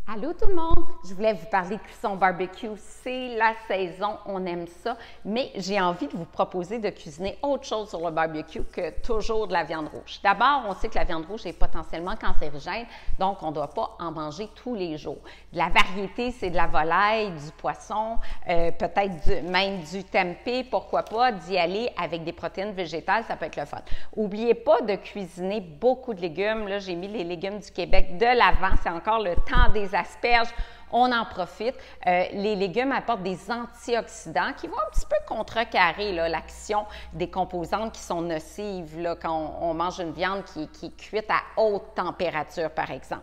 Allô tout le monde! Je voulais vous parler de cuisson barbecue. C'est la saison, on aime ça, mais j'ai envie de vous proposer de cuisiner autre chose sur le barbecue que toujours de la viande rouge. D'abord, on sait que la viande rouge est potentiellement cancérigène, donc on ne doit pas en manger tous les jours. De la variété, c'est de la volaille, du poisson, peut-être même du tempeh, pourquoi pas, d'y aller avec des protéines végétales, ça peut être le fun. N'oubliez pas de cuisiner beaucoup de légumes. Là, j'ai mis les légumes du Québec de l'avant, c'est encore le temps des asperges, on en profite. Les légumes apportent des antioxydants qui vont un petit peu contrecarrer l'action des composantes qui sont nocives là, quand on mange une viande qui est cuite à haute température, par exemple.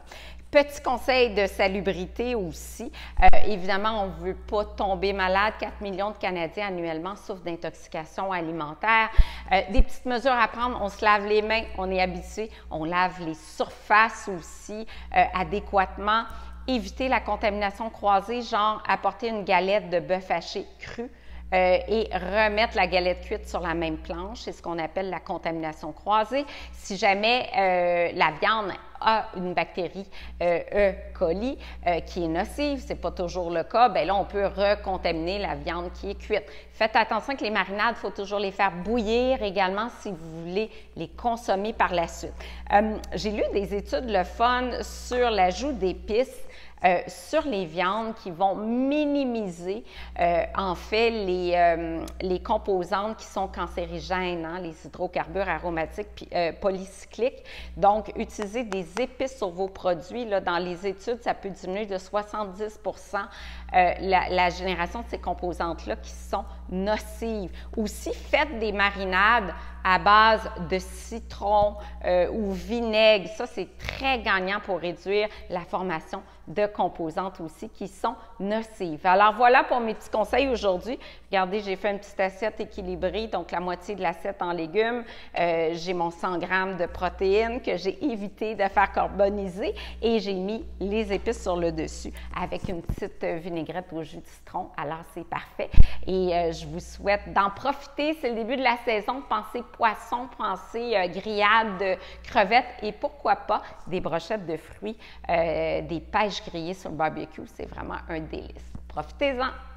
Petit conseil de salubrité aussi. Évidemment, on ne veut pas tomber malade. 4 millions de Canadiens annuellement souffrent d'intoxication alimentaire. Des petites mesures à prendre. On se lave les mains, on est habitué. On lave les surfaces aussi adéquatement. Éviter la contamination croisée, genre apporter une galette de bœuf haché cru et remettre la galette cuite sur la même planche. C'est ce qu'on appelle la contamination croisée. Si jamais la viande a une bactérie E. coli qui est nocive, c'est pas toujours le cas, bien là, on peut recontaminer la viande qui est cuite. Faites attention que les marinades, il faut toujours les faire bouillir également si vous voulez les consommer par la suite. J'ai lu des études le fun sur l'ajout d'épices sur les viandes qui vont minimiser en fait les composantes qui sont cancérigènes, hein, les hydrocarbures aromatiques polycycliques. Donc, utilisez des épices sur vos produits. Là, dans les études, ça peut diminuer de 70 la génération de ces composantes-là qui sont nocives. Aussi, faites des marinades à base de citron ou vinaigre. Ça, c'est très gagnant pour réduire la formation de composantes aussi qui sont nocives. Alors, voilà pour mes petits conseils aujourd'hui. Regardez, j'ai fait une petite assiette équilibrée, donc la moitié de l'assiette en légumes. J'ai mon 100 g de protéines que j'ai évité de faire carboniser et j'ai mis les épices sur le dessus avec une petite vinaigrette au jus de citron. Alors, c'est parfait. Et je vous souhaite d'en profiter. C'est le début de la saison. Pensez poisson, pensez grillade de crevettes et pourquoi pas des brochettes de fruits, des pêches grillées sur le barbecue. C'est vraiment un délice. Profitez-en!